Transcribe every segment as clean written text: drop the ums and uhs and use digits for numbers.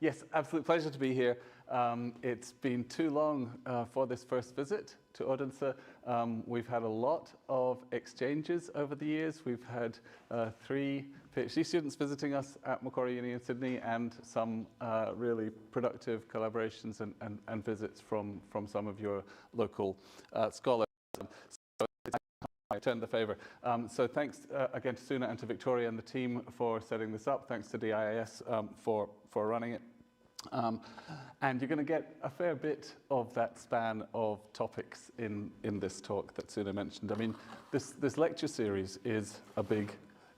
Yes, absolute pleasure to be here. It's been too long for this first visit to Odyssey. We've had a lot of exchanges over the years. We've had 3 PhD students visiting us at Macquarie Uni in Sydney, and some really productive collaborations and visits from some of your local scholars. I return the favour. So thanks again to Suna and to Victoria and the team for setting this up. Thanks to DIAS for running it. And you're going to get a fair bit of that span of topics in this talk that Suna mentioned. I mean, this lecture series is a big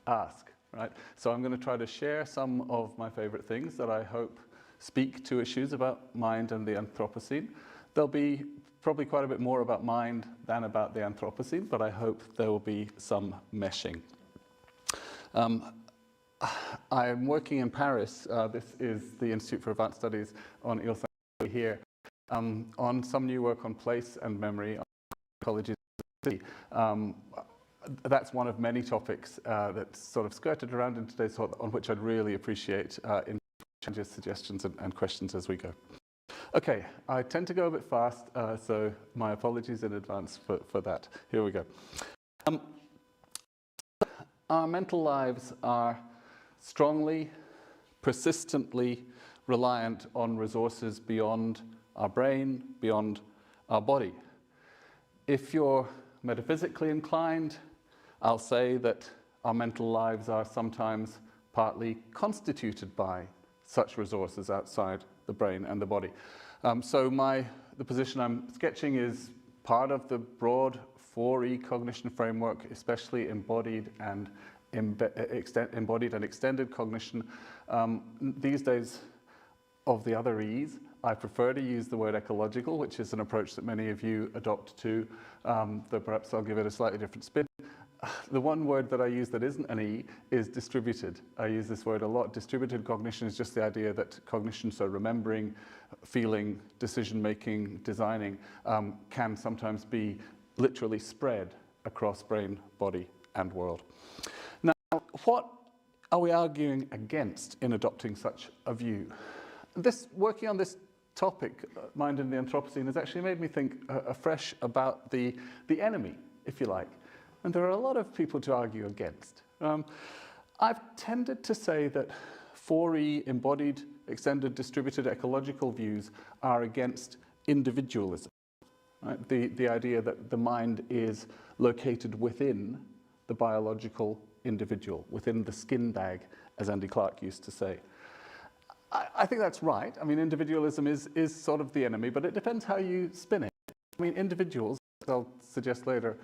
ask, right? So I'm going to try to share some of my favourite things that I hope speak to issues about mind and the Anthropocene. There'll be probably quite a bit more about mind than about the Anthropocene, but I hope there will be some meshing. I'm working in Paris. This is the Institute for Advanced Studies on Ile-Saint here, on some new work on place and memory, on ecologies. That's one of many topics that's sort of skirted around in today's talk, on which I'd really appreciate changes, suggestions, and questions as we go. Okay, I tend to go a bit fast, so my apologies in advance for that. Here we go. Our mental lives are strongly, persistently reliant on resources beyond our brain, beyond our body. If you're metaphysically inclined, I'll say that our mental lives are sometimes partly constituted by such resources outside the brain and the body. So the position I'm sketching is part of the broad 4E cognition framework, especially embodied and extended cognition. These days, of the other E's, I prefer to use the word ecological, which is an approach that many of you adopt too, though perhaps I'll give it a slightly different spin. The one word that I use that isn't an E is distributed. I use this word a lot. Distributed cognition is just the idea that cognition, so remembering, feeling, decision-making, designing, can sometimes be literally spread across brain, body, and world. Now, what are we arguing against in adopting such a view? Working on this topic, mind and the Anthropocene, has actually made me think afresh about the enemy, if you like. And there are a lot of people to argue against. I've tended to say that 4E embodied, extended, distributed ecological views are against individualism. Right? The idea that the mind is located within the biological individual, within the skin bag, as Andy Clark used to say. I think that's right. I mean, individualism is sort of the enemy, but it depends how you spin it. I mean, individuals, as I'll suggest later,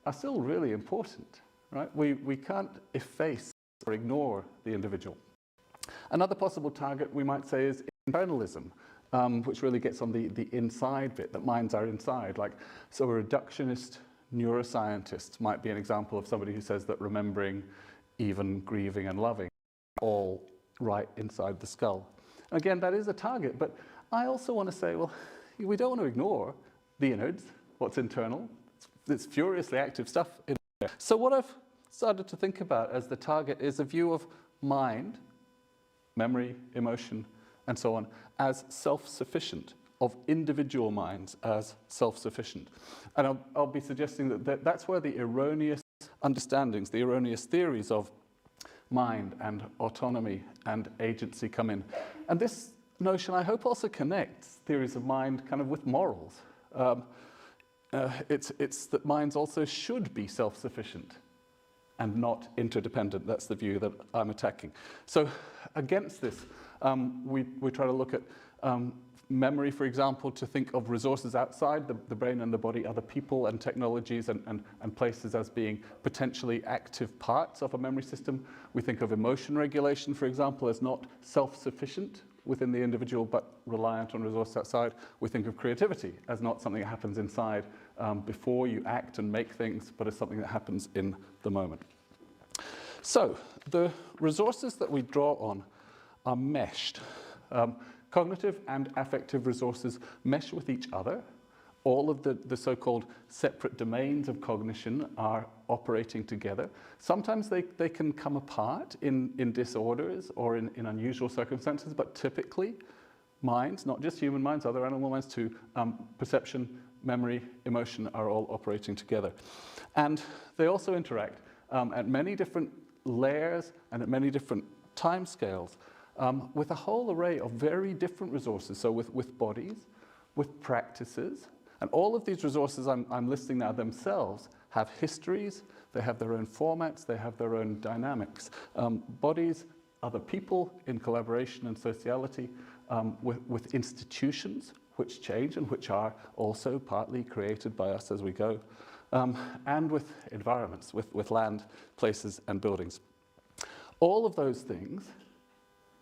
are still really important, right? We can't efface or ignore the individual. Another possible target, we might say, is internalism, which really gets on the inside bit, that minds are inside. So a reductionist neuroscientist might be an example of somebody who says that remembering, even grieving and loving, all right inside the skull. Again, that is a target, but I also want to say, well, we don't want to ignore the innards, what's internal. It's furiously active stuff in there. So what I've started to think about as the target is a view of mind, memory, emotion, and so on, as self-sufficient, of individual minds as self-sufficient. And I'll be suggesting that that's where the erroneous understandings, the erroneous theories of mind and autonomy and agency come in. And this notion, I hope, also connects theories of mind kind of with morals. It's that minds also should be self-sufficient and not interdependent. That's the view that I'm attacking. So against this, we try to look at memory, for example, to think of resources outside the brain and the body, other people and technologies and places as being potentially active parts of a memory system. We think of emotion regulation, for example, as not self-sufficient within the individual, but reliant on resources outside. We think of creativity as not something that happens inside before you act and make things, but as something that happens in the moment. So the resources that we draw on are meshed. Cognitive and affective resources mesh with each other, all of the so-called separate domains of cognition are operating together. Sometimes they can come apart in disorders or in unusual circumstances, but typically minds, not just human minds, other animal minds too, perception, memory, emotion are all operating together. And they also interact at many different layers and at many different timescales with a whole array of very different resources. So with bodies, with practices, and all of these resources I'm listing now themselves have histories, they have their own formats, they have their own dynamics. Bodies, other people in collaboration and sociality, with institutions which change and which are also partly created by us as we go, and with environments, with land, places, and buildings. All of those things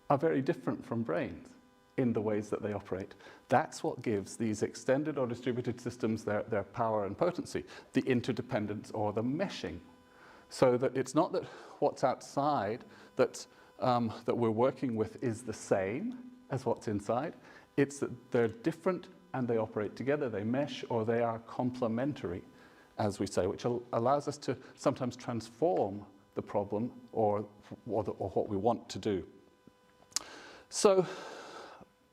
are very different from brains in the ways that they operate. That's what gives these extended or distributed systems their power and potency, the interdependence or the meshing. So that it's not that what's outside that we're working with is the same as what's inside, it's that they're different and they operate together, they mesh, or they are complementary, as we say, which allows us to sometimes transform the problem or what we want to do. So,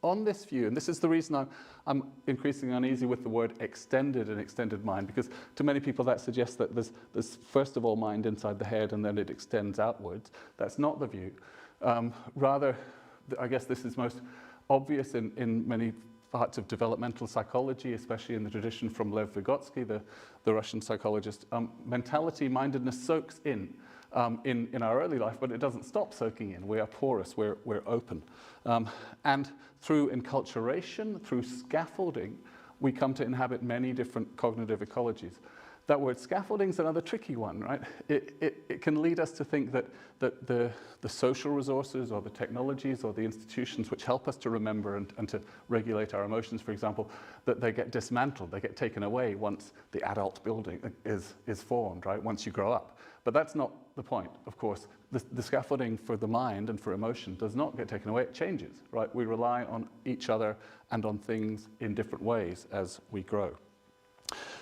on this view, and this is the reason I'm increasingly uneasy with the word extended and extended mind, because to many people that suggests that there's first of all mind inside the head and then it extends outwards. That's not the view. Rather, I guess this is most obvious in many parts of developmental psychology, especially in the tradition from Lev Vygotsky, the Russian psychologist. Mentality, mindedness soaks in our early life, but it doesn't stop soaking in. We are porous, we're open. And through enculturation, through scaffolding, we come to inhabit many different cognitive ecologies. That word scaffolding is another tricky one, right? It can lead us to think that the social resources or the technologies or the institutions which help us to remember and to regulate our emotions, for example, that they get dismantled, they get taken away once the adult building is formed, right? Once you grow up. But that's not the point, of course. The scaffolding for the mind and for emotion does not get taken away, it changes, right? We rely on each other and on things in different ways as we grow.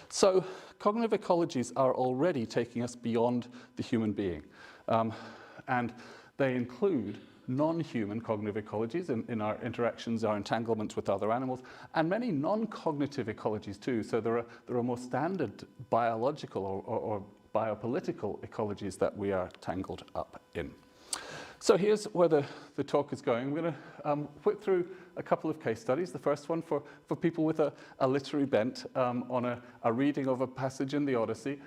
So, cognitive ecologies are already taking us beyond the human being. And they include non-human cognitive ecologies in our interactions, our entanglements with other animals, and many non-cognitive ecologies too. So there are more standard biological or biopolitical ecologies that we are tangled up in. So here's where the talk is going. We're going to whip through a couple of case studies. The first one for people with a literary bent on a reading of a passage in the Odyssey,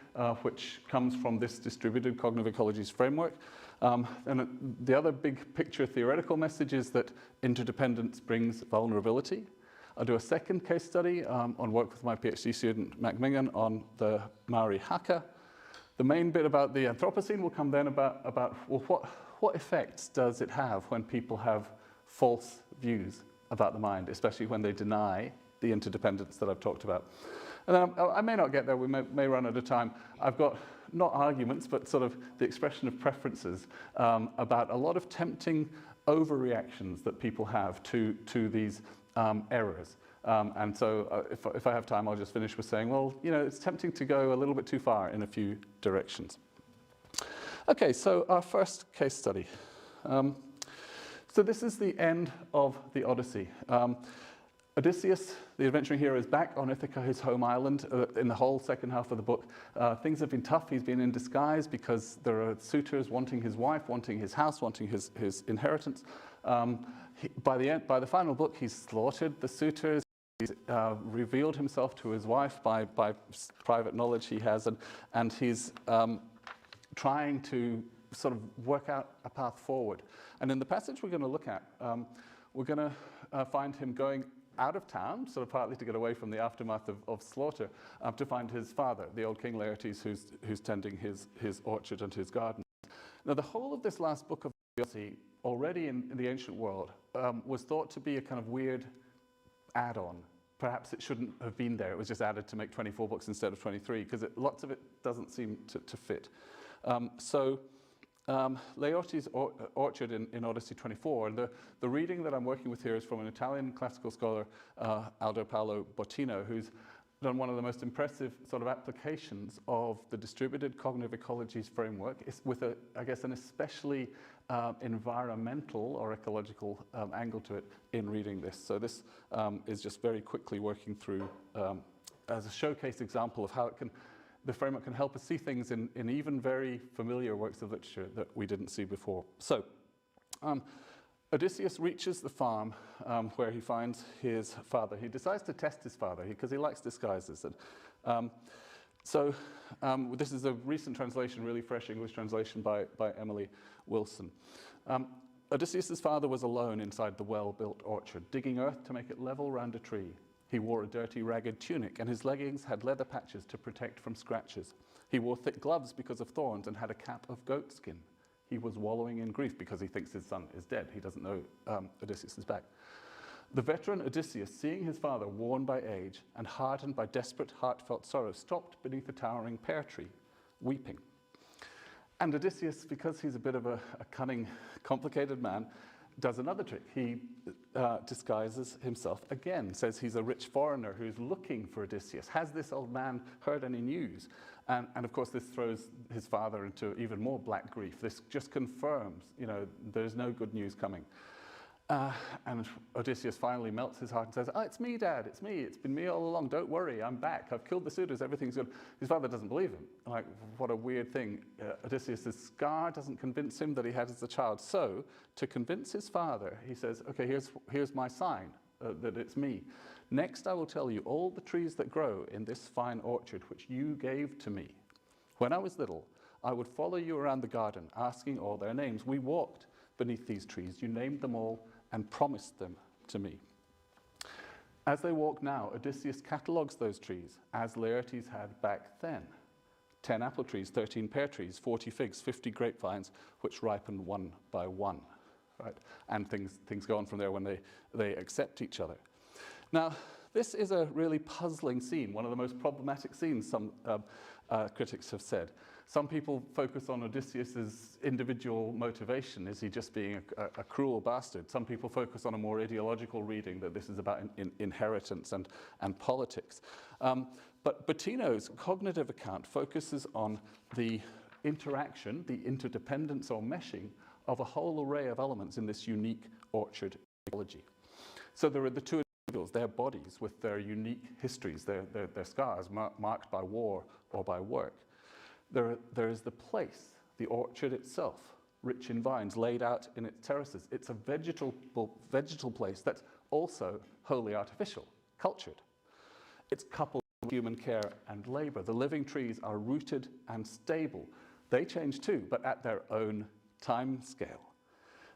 which comes from this distributed cognitive ecologies framework. And the other big picture theoretical message is that interdependence brings vulnerability. I'll do a second case study on work with my PhD student, Mac Mingan, on the Māori haka. The main bit about the Anthropocene will come then about well, what effects does it have when people have false views about the mind, especially when they deny the interdependence that I've talked about. And then I may not get there, we may run out of time. I've got not arguments, but sort of the expression of preferences about a lot of tempting overreactions that people have to these errors. And so if I have time, I'll just finish with saying, well, you know, it's tempting to go a little bit too far in a few directions. Okay, so our first case study. So this is the end of the Odyssey. Odysseus, the adventuring hero, is back on Ithaca, his home island, in the whole second half of the book. Things have been tough. He's been in disguise because there are suitors wanting his wife, wanting his house, wanting his inheritance. By the final book, he's slaughtered the suitors. He's revealed himself to his wife by private knowledge he has, and he's trying to sort of work out a path forward. And in the passage we're going to look at, we're going to find him going out of town, sort of partly to get away from the aftermath of slaughter, to find his father, the old King Laertes, who's tending his orchard and his garden. Now, the whole of this last book of the Odyssey, already in the ancient world, was thought to be a kind of weird add-on. Perhaps it shouldn't have been there. It was just added to make 24 books instead of 23, because lots of it doesn't seem to fit. So Laertes' orchard in Odyssey 24, and the reading that I'm working with here is from an Italian classical scholar, Aldo Paolo Bottino, who's done one of the most impressive sort of applications of the distributed cognitive ecologies framework with, I guess, an especially environmental or ecological angle to it in reading this. So this is just very quickly working through as a showcase example of how the framework can help us see things in even very familiar works of literature that we didn't see before. So Odysseus reaches the farm where he finds his father. He decides to test his father because he likes disguises. And, this is a recent translation, really fresh English translation by Emily Wilson. Odysseus' father was alone inside the well-built orchard, digging earth to make it level round a tree. He wore a dirty, ragged tunic, and his leggings had leather patches to protect from scratches. He wore thick gloves because of thorns and had a cap of goat skin. He was wallowing in grief because he thinks his son is dead. He doesn't know Odysseus is back. The veteran Odysseus, seeing his father worn by age and hardened by desperate, heartfelt sorrow, stopped beneath a towering pear tree, weeping. And Odysseus, because he's a bit of a cunning, complicated man, does another trick. He disguises himself again, says he's a rich foreigner who's looking for Odysseus. Has this old man heard any news? And of course, this throws his father into even more black grief. This just confirms, there's no good news coming. And Odysseus finally melts his heart and says, "Oh, it's me, Dad, it's me. It's been me all along. Don't worry, I'm back. I've killed the suitors, everything's good." His father doesn't believe him. Like, what a weird thing. Odysseus' scar doesn't convince him that he had as a child. So, to convince his father, he says, "Okay, here's my sign that it's me. Next, I will tell you all the trees that grow in this fine orchard which you gave to me. When I was little, I would follow you around the garden, asking all their names. We walked beneath these trees. You named them all and promised them to me." As they walk now, Odysseus catalogues those trees as Laertes had back then. 10 apple trees, 13 pear trees, 40 figs, 50 grapevines, which ripen one by one. Right? And things go on from there when they accept each other. Now, this is a really puzzling scene, one of the most problematic scenes, some critics have said. Some people focus on Odysseus' individual motivation. Is he just being a cruel bastard? Some people focus on a more ideological reading, that this is about inheritance and politics. But Bottino's cognitive account focuses on the interaction, the interdependence or meshing of a whole array of elements in this unique orchard ecology. So there are the two individuals, their bodies with their unique histories, their scars marked by war or by work. There is the place, the orchard itself, rich in vines, laid out in its terraces. It's a vegetal place that's also wholly artificial, cultured. It's coupled with human care and labor. The living trees are rooted and stable. They change too, but at their own time scale.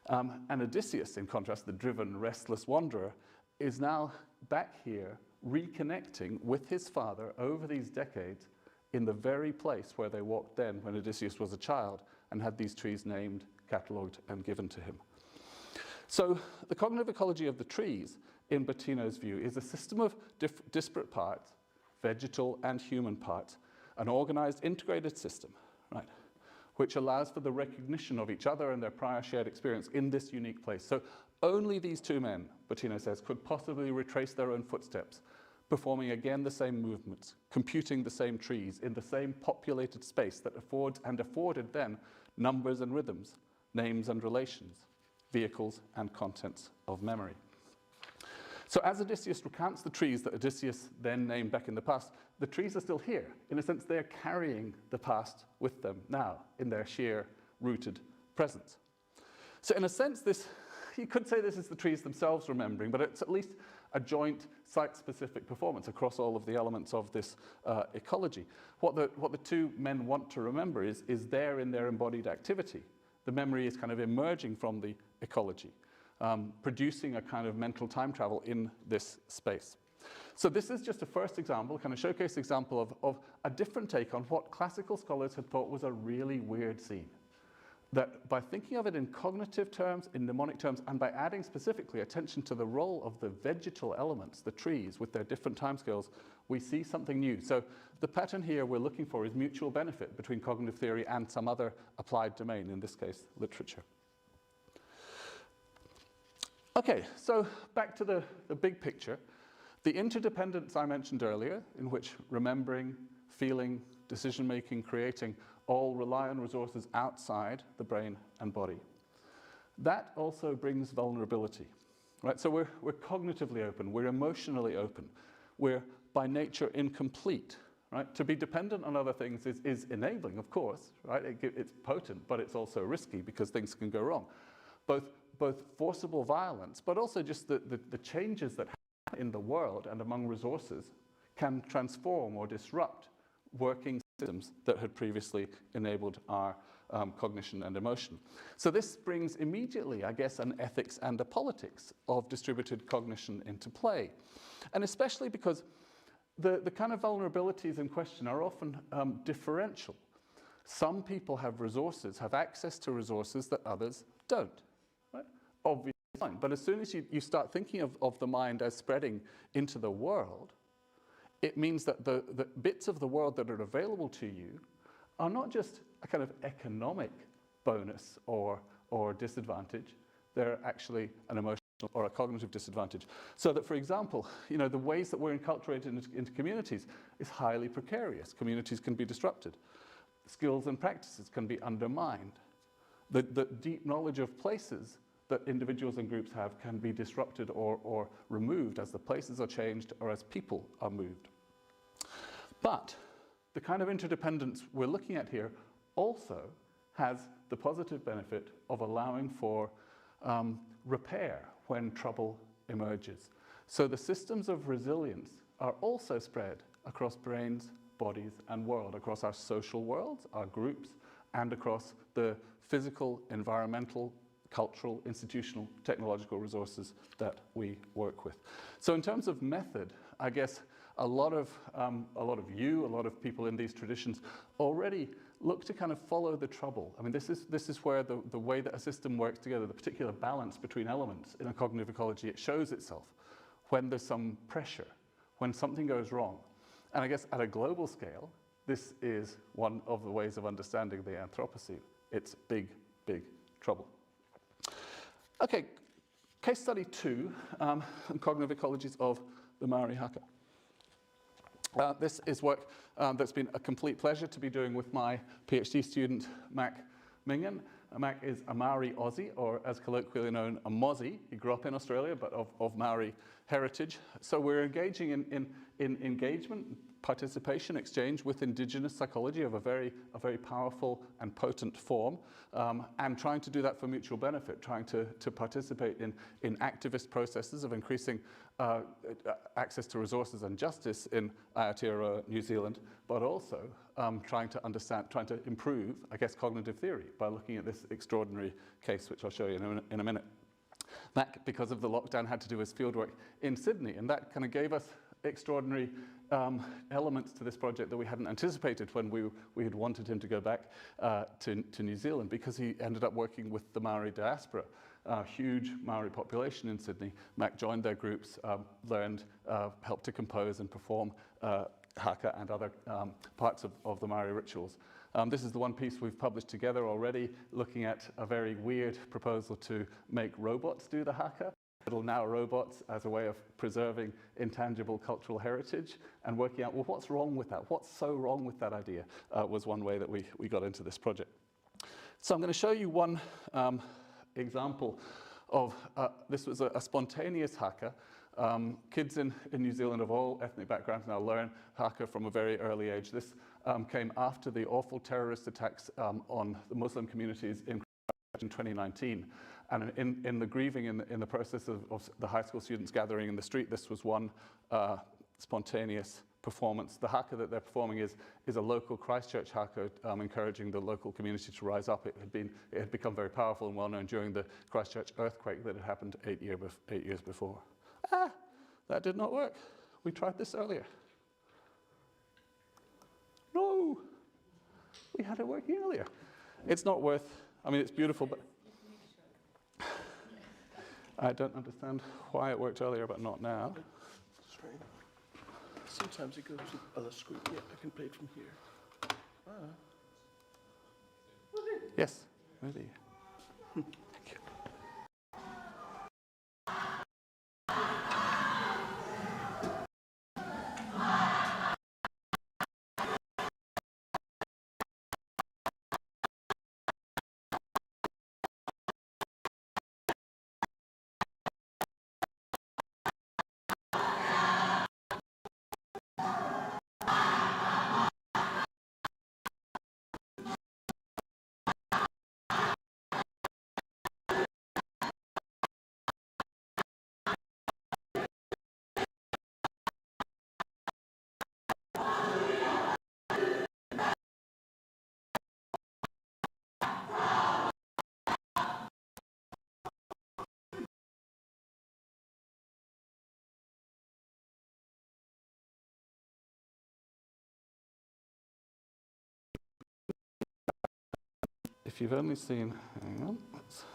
And Odysseus, in contrast, the driven, restless wanderer, is now back here reconnecting with his father over these decades in the very place where they walked then when Odysseus was a child and had these trees named, catalogued, and given to him. So the cognitive ecology of the trees, in Bottino's view, is a system of disparate parts, vegetal and human parts, an organized, integrated system, right, which allows for the recognition of each other and their prior shared experience in this unique place. So only these two men, Bottino says, could possibly retrace their own footsteps, performing again the same movements, computing the same trees in the same populated space that afforded then numbers and rhythms, names and relations, vehicles and contents of memory. So as Odysseus recounts the trees that Odysseus then named back in the past, the trees are still here. In a sense, they're carrying the past with them now in their sheer rooted presence. So in a sense, you could say this is the trees themselves remembering, but it's at least a joint site-specific performance across all of the elements of this ecology. What the two men want to remember is there in their embodied activity. The memory is kind of emerging from the ecology, producing a kind of mental time travel in this space. So this is just a first example, kind of showcase example of a different take on what classical scholars had thought was a really weird scene. That by thinking of it in cognitive terms, in mnemonic terms, and by adding specifically attention to the role of the vegetal elements, the trees with their different timescales, we see something new. So the pattern here we're looking for is mutual benefit between cognitive theory and some other applied domain, in this case, literature. Okay, so back to the big picture. The interdependence I mentioned earlier, in which remembering, feeling, decision-making, creating, all rely on resources outside the brain and body. That also brings vulnerability, right? So we're cognitively open, we're emotionally open, we're by nature incomplete, right? To be dependent on other things is enabling, of course, right? It's potent, but it's also risky because things can go wrong. Both forcible violence, but also just the changes that happen in the world and among resources can transform or disrupt working systems that had previously enabled our cognition and emotion. So this brings immediately, I guess, an ethics and a politics of distributed cognition into play. And especially because the kind of vulnerabilities in question are often differential. Some people have resources, have access to resources that others don't, right? Obviously fine. But as soon as you start thinking of the mind as spreading into the world, it means that the bits of the world that are available to you are not just a kind of economic bonus or disadvantage, they're actually an emotional or a cognitive disadvantage. So that, for example, you know, the ways that we're enculturated into communities is highly precarious. Communities can be disrupted. Skills and practices can be undermined. The deep knowledge of places that individuals and groups have can be disrupted or removed as the places are changed or as people are moved. But the kind of interdependence we're looking at here also has the positive benefit of allowing for repair when trouble emerges. So the systems of resilience are also spread across brains, bodies, and world, across our social worlds, our groups, and across the physical, environmental, cultural, institutional, technological resources that we work with. So in terms of method, I guess a lot of people in these traditions already look to kind of follow the trouble. I mean, this is where the way that a system works together, the particular balance between elements in a cognitive ecology, it shows itself when there's some pressure, when something goes wrong. And I guess at a global scale, this is one of the ways of understanding the Anthropocene. It's big, big trouble. Okay, case study 2, cognitive ecologies of the Māori haka. This is work that's been a complete pleasure to be doing with my PhD student, Mac Mingen. Mac is a Māori Aussie, or as colloquially known, a Mozzie. He grew up in Australia, but of Māori heritage. So we're engaging in engagement, participation, exchange with indigenous psychology of a very powerful and potent form, and trying to do that for mutual benefit, trying to participate in activist processes of increasing access to resources and justice in Aotearoa, New Zealand, but also trying to improve, I guess, cognitive theory by looking at this extraordinary case, which I'll show you in a minute. Mac, because of the lockdown, had to do his fieldwork in Sydney, and that kind of gave us extraordinary elements to this project that we hadn't anticipated when we had wanted him to go back to New Zealand, because he ended up working with the Māori diaspora, a huge Māori population in Sydney. Mac joined their groups, learned, helped to compose and perform haka and other parts of the Māori rituals. This is the one piece we've published together already, looking at a very weird proposal to make robots do the haka. Little now robots as a way of preserving intangible cultural heritage, and working out, well, what's wrong with that? What's so wrong with that idea was one way that we got into this project. So I'm going to show you one example of, this was a spontaneous haka. Kids in New Zealand of all ethnic backgrounds now learn haka from a very early age. This came after the awful terrorist attacks on the Muslim communities in 2019. And in the grieving, in the process of the high school students gathering in the street, this was one spontaneous performance. The haka that they're performing is a local Christchurch haka, encouraging the local community to rise up. It had become very powerful and well known during the Christchurch earthquake that had happened 8 years before. That did not work. We tried this earlier. No, we had it working earlier. It's not worth, I mean, it's beautiful, but I don't understand why it worked earlier, but not now. Strange. Sometimes it goes to the other screen. Yeah, I can play it from here. Yes, maybe. Thank you. if you've only seen, hang on, let's,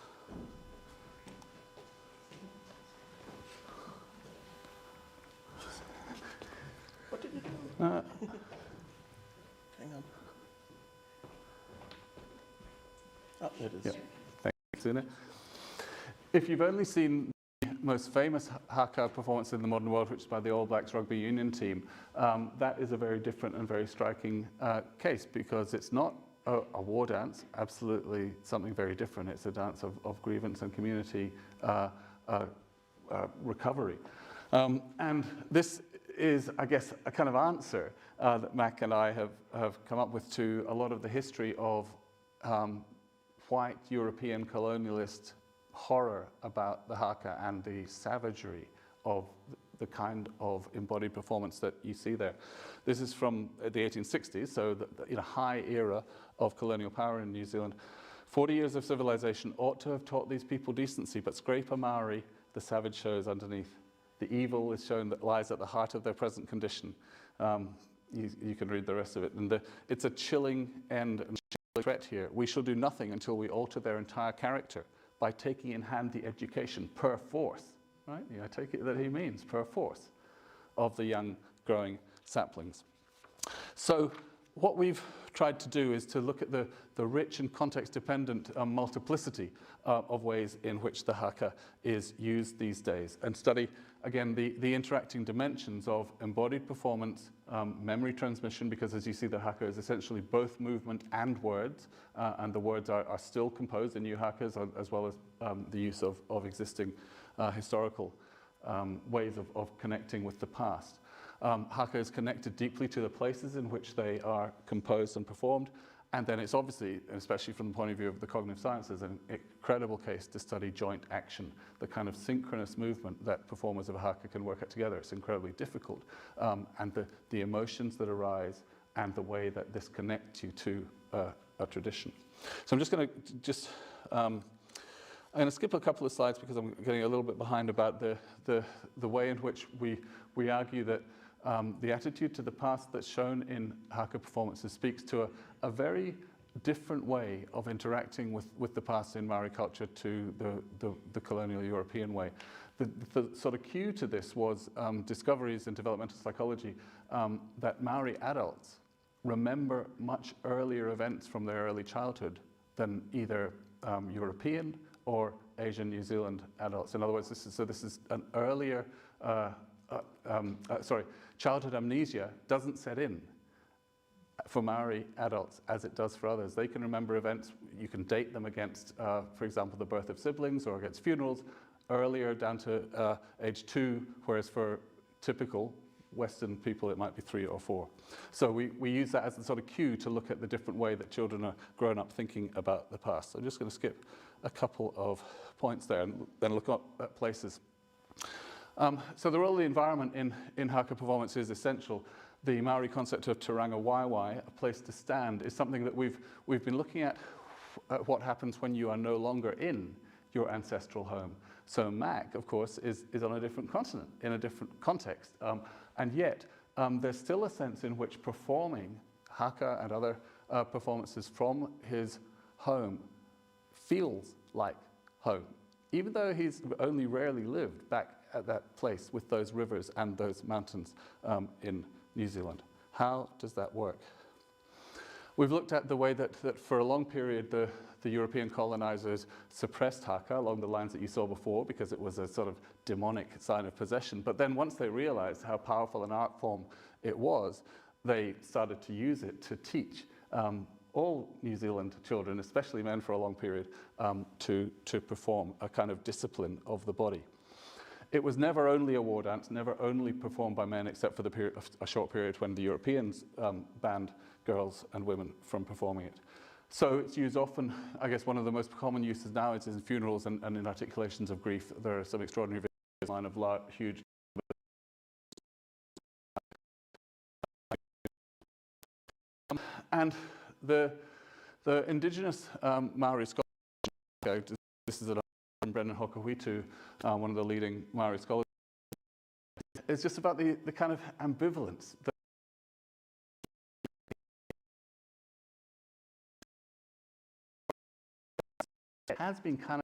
What did you do? uh, Hang on. Oh, there it is. Yep. Thanks, Una. If you've only seen the most famous haka performance in the modern world, which is by the All Blacks rugby union team, that is a very different and very striking case, because it's not a war dance, absolutely something very different. It's a dance of grievance and community recovery. And this is, I guess, a kind of answer that Mac and I have come up with to a lot of the history of white European colonialist horror about the haka and the savagery of the kind of embodied performance that you see there. This is from the 1860s, so the high era of colonial power in New Zealand. 40 years of civilization ought to have taught these people decency, but scrape a Māori, the savage shows underneath. The evil is shown that lies at the heart of their present condition. You can read the rest of it. And it's a chilling end and chilling threat here. We shall do nothing until we alter their entire character by taking in hand the education per force, right? I take it that he means per force of the young growing saplings. So what we've tried to do is to look at the rich and context-dependent multiplicity of ways in which the haka is used these days, and study, again, the interacting dimensions of embodied performance, memory transmission, because as you see, the haka is essentially both movement and words, and the words are still composed in new hakas, as well as the use of existing historical ways of connecting with the past. Haka is connected deeply to the places in which they are composed and performed, and then it's obviously, especially from the point of view of the cognitive sciences, an incredible case to study joint action, the kind of synchronous movement that performers of a haka can work out together. It's incredibly difficult, and the emotions that arise and the way that this connects you to a tradition. So I'm just going to I'm going to skip a couple of slides because I'm getting a little bit behind about the way in which we argue that the attitude to the past that's shown in haka performances speaks to a very different way of interacting with the past in Māori culture to the colonial European way. The sort of cue to this was discoveries in developmental psychology that Māori adults remember much earlier events from their early childhood than either European or Asian New Zealand adults. In other words, this is an earlier, childhood amnesia doesn't set in for Māori adults as it does for others. They can remember events, you can date them against, for example, the birth of siblings or against funerals, earlier down to age 2, whereas for typical Western people it might be 3 or 4. So we use that as the sort of cue to look at the different way that children are grown up thinking about the past. So I'm just going to skip a couple of points there and then look at places. So the role of the environment in haka performance is essential. The Māori concept of te ranga waiwai, a place to stand, is something that we've been looking at what happens when you are no longer in your ancestral home. So Mac, of course, is on a different continent, in a different context. And yet, there's still a sense in which performing haka and other performances from his home feels like home, even though he's only rarely lived back at that place with those rivers and those mountains in New Zealand. How does that work? We've looked at the way that for a long period the European colonizers suppressed haka along the lines that you saw before because it was a sort of demonic sign of possession. But then once they realized how powerful an art form it was, they started to use it to teach all New Zealand children, especially men for a long period, to perform a kind of discipline of the body. It was never only a war dance, never only performed by men, except for a short period when the Europeans banned girls and women from performing it. So it's used often, I guess one of the most common uses now is in funerals and in articulations of grief. There are some extraordinary videos of huge. And the indigenous Māori scholars, this is Brendan Hokawitu, one of the leading Māori scholars, it's just about the kind of ambivalence that it has been kind of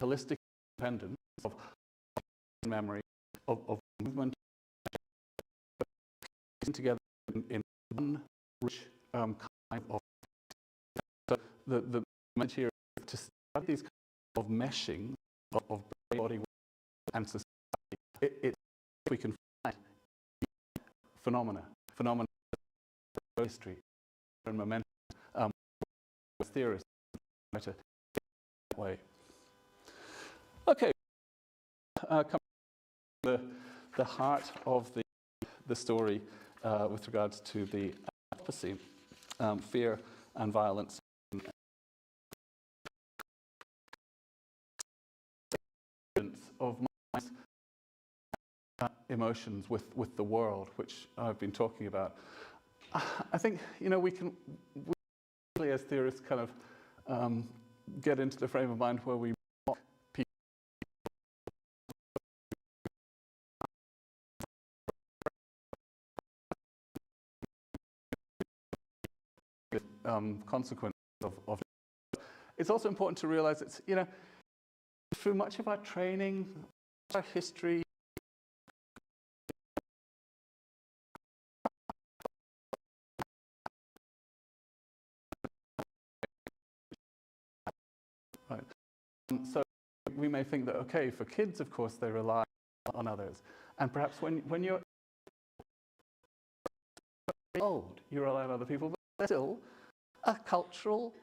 holistic independence of memory, of movement, together in one rich kind of. So the material to study these kind of meshing of body and society, we can find phenomena of history and momentum. Theorists try to that way. Okay, coming to the heart of the story with regards to the Anthropocene, fear and violence. Of minds, emotions with the world, which I've been talking about. I think, we as theorists kind of get into the frame of mind where we mock people. Consequences of it's also important to realize it's, through much of our training, our history, right. So we may think that, okay, for kids, of course, they rely on others. And perhaps when you're old, you rely on other people, but there's still a cultural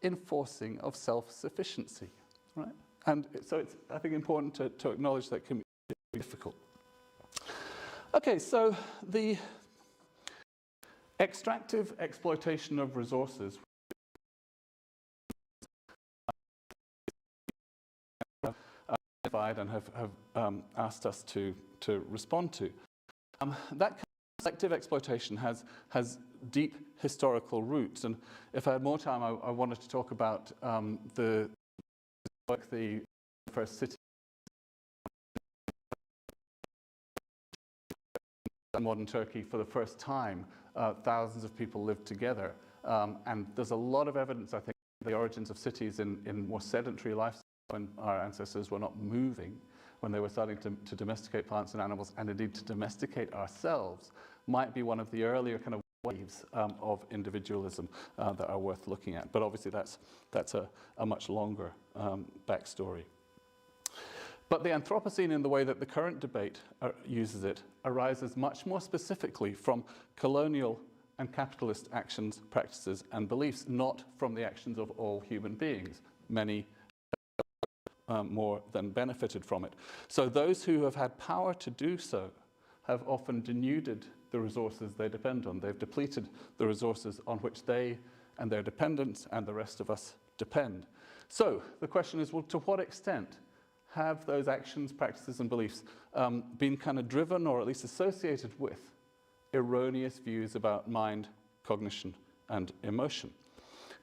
enforcing of self-sufficiency, right? And so it's, I think, important to acknowledge that can be difficult. Okay, so the extractive exploitation of resources and have asked us to respond to. That kind of selective exploitation has deep historical roots, and if I had more time, I wanted to talk about the first city in modern Turkey for the first time. Thousands of people lived together, and there's a lot of evidence, I think, the origins of cities in more sedentary lifestyles when our ancestors were not moving, when they were starting to domesticate plants and animals, and indeed to domesticate ourselves, might be one of the earlier kind of waves of individualism that are worth looking at. But obviously that's a much longer backstory. But the Anthropocene, in the way that the current debate uses it, arises much more specifically from colonial and capitalist actions, practices, and beliefs, not from the actions of all human beings. Many more than benefited from it. So those who have had power to do so have often denuded the resources they depend on. They've depleted the resources on which they and their dependents and the rest of us depend. So the question is, well, to what extent have those actions, practices, and beliefs been kind of driven or at least associated with erroneous views about mind, cognition, and emotion?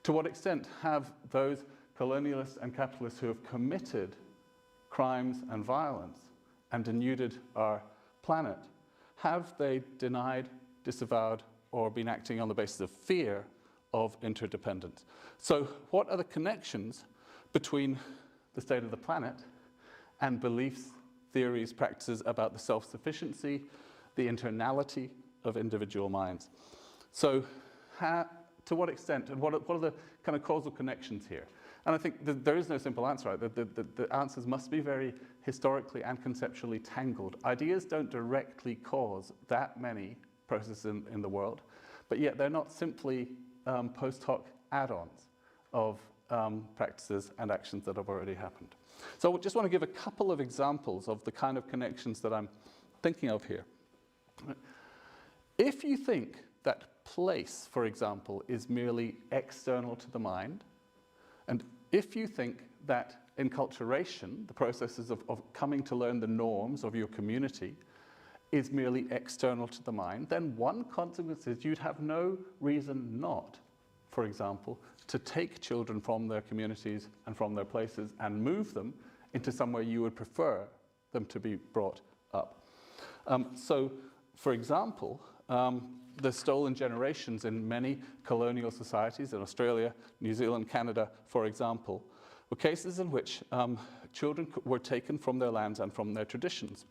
To what extent have those colonialists and capitalists who have committed crimes and violence and denuded our planet, have they denied, disavowed, or been acting on the basis of fear of interdependence? So what are the connections between the state of the planet and beliefs, theories, practices about the self-sufficiency, the internality of individual minds? So to what extent, and what are the kind of causal connections here? And I think there is no simple answer, right? The answers must be very historically and conceptually tangled. Ideas don't directly cause that many processes in the world, but yet they're not simply post hoc add-ons of practices and actions that have already happened. So I just want to give a couple of examples of the kind of connections that I'm thinking of here. If you think that place, for example, is merely external to the mind, And if you think that enculturation, the processes of coming to learn the norms of your community, is merely external to the mind, then one consequence is you'd have no reason not, for example, to take children from their communities and from their places and move them into somewhere you would prefer them to be brought up. So, for example, the stolen generations in many colonial societies in Australia, New Zealand, Canada, for example, were cases in which children were taken from their lands and from their traditions.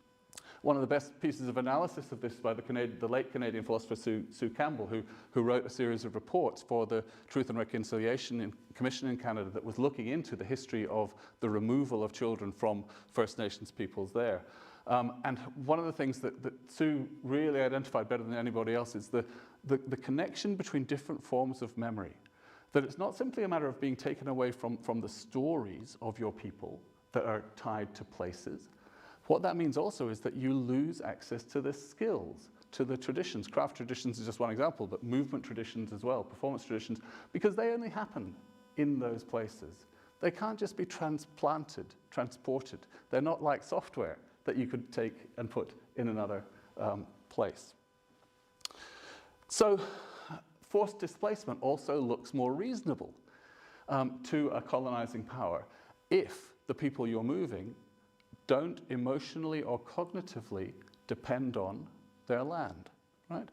One of the best pieces of analysis of this by the late Canadian philosopher Sue Campbell, who wrote a series of reports for the Truth and Reconciliation Commission in Canada that was looking into the history of the removal of children from First Nations peoples there. And one of the things that Sue really identified better than anybody else is the connection between different forms of memory. That it's not simply a matter of being taken away from the stories of your people that are tied to places. What that means also is that you lose access to the skills, to the traditions. Craft traditions is just one example, but movement traditions as well, performance traditions, because they only happen in those places. They can't just be transplanted, transported. They're not like software that you could take and put in another place. So forced displacement also looks more reasonable to a colonizing power if the people you're moving don't emotionally or cognitively depend on their land, right?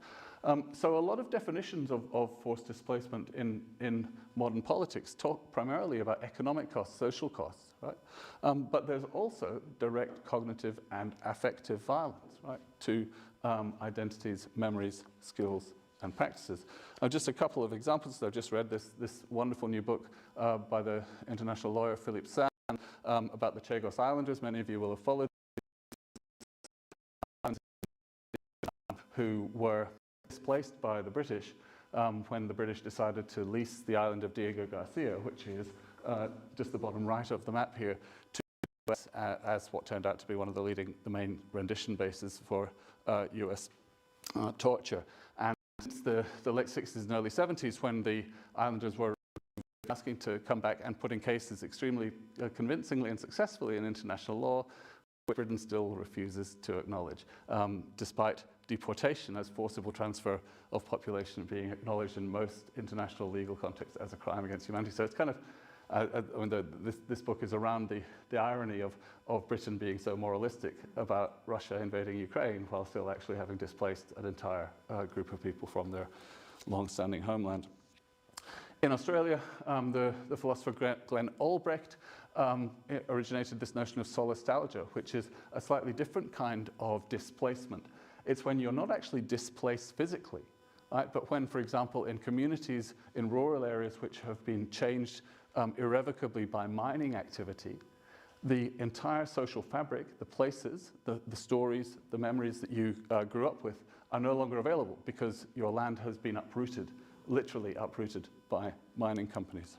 So a lot of definitions of forced displacement in modern politics talk primarily about economic costs, social costs, right? But there's also direct cognitive and affective violence, right, to identities, memories, skills, and practices. Just a couple of examples. I've just read this wonderful new book by the international lawyer Philippe Sand about the Chagos Islanders. Many of you will have followed, who were displaced by the British when the British decided to lease the island of Diego Garcia, which is just the bottom right of the map here, to the US as what turned out to be one of the main rendition bases for US torture. And since the late 60s and early 70s, when the islanders were asking to come back and putting cases extremely convincingly and successfully in international law, which Britain still refuses to acknowledge, despite deportation as forcible transfer of population being acknowledged in most international legal contexts as a crime against humanity. So it's kind of, this book is around the irony of Britain being so moralistic about Russia invading Ukraine while still actually having displaced an entire group of people from their long-standing homeland. In Australia, the philosopher Glenn Albrecht originated this notion of solastalgia, which is a slightly different kind of displacement. It's when you're not actually displaced physically, right? But when, for example, in communities in rural areas which have been changed irrevocably by mining activity, the entire social fabric, the places, the stories, the memories that you grew up with are no longer available because your land has been uprooted, literally uprooted by mining companies.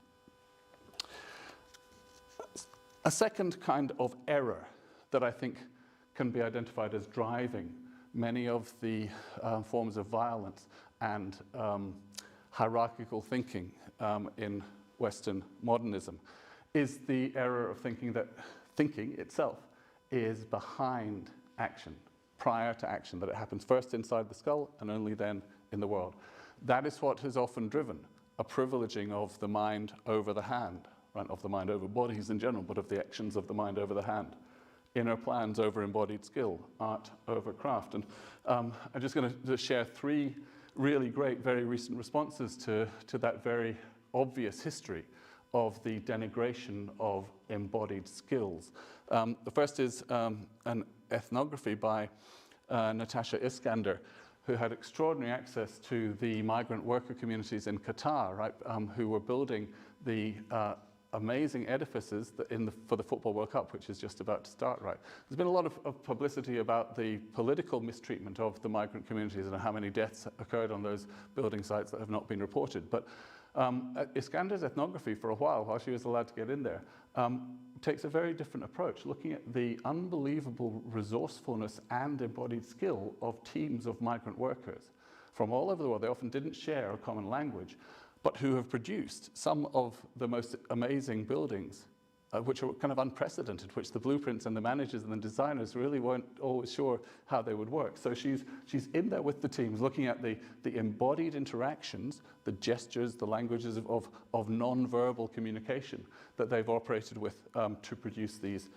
A second kind of error that I think can be identified as driving many of the forms of violence and hierarchical thinking in Western modernism is the error of thinking that thinking itself is behind action, prior to action, that it happens first inside the skull and only then in the world. That is what has often driven a privileging of the mind over the hand, right? Of the mind over bodies in general, but of the actions of the mind over the hand. Inner plans over embodied skill, art over craft. And I'm just going to share three really great, very recent responses to that very obvious history of the denigration of embodied skills. The first is an ethnography by Natasha Iskander, who had extraordinary access to the migrant worker communities in Qatar, right, who were building the amazing edifices for the Football World Cup, which is just about to start, right? There's been a lot of publicity about the political mistreatment of the migrant communities and how many deaths occurred on those building sites that have not been reported. But Iskander's ethnography for a while she was allowed to get in there, takes a very different approach, looking at the unbelievable resourcefulness and embodied skill of teams of migrant workers from all over the world. They often didn't share a common language, but who have produced some of the most amazing buildings, which are kind of unprecedented, which the blueprints and the managers and the designers really weren't always sure how they would work. So she's in there with the teams, looking at the embodied interactions, the gestures, the languages of non-verbal communication that they've operated with to produce these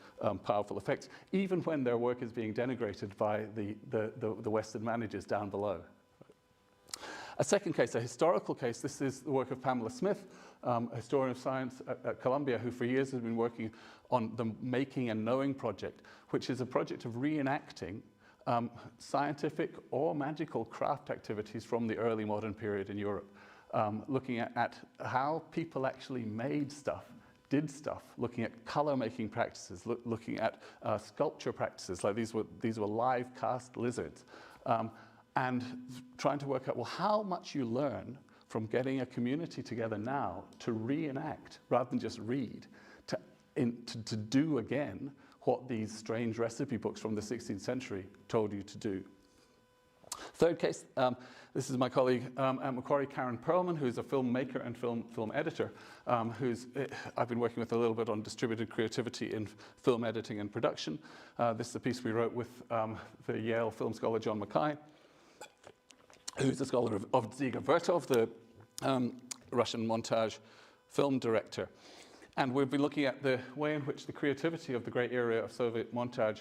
powerful effects, even when their work is being denigrated by the Western managers down below. A second case, a historical case, this is the work of Pamela Smith, a historian of science at Columbia, who for years has been working on the Making and Knowing project, which is a project of reenacting scientific or magical craft activities from the early modern period in Europe, looking at how people actually made stuff, did stuff, looking at color-making practices, looking at sculpture practices, like these were live cast lizards, and trying to work out, well, how much you learn from getting a community together now to reenact, rather than just read, to do again what these strange recipe books from the 16th century told you to do. Third case, this is my colleague at Macquarie, Karen Perlman, who's a filmmaker and film editor, I've been working with a little bit on distributed creativity in film editing and production. This is a piece we wrote with the Yale film scholar John Mackay, who's a scholar of Dziga Vertov, the Russian montage film director. And we've been looking at the way in which the creativity of the great era of Soviet montage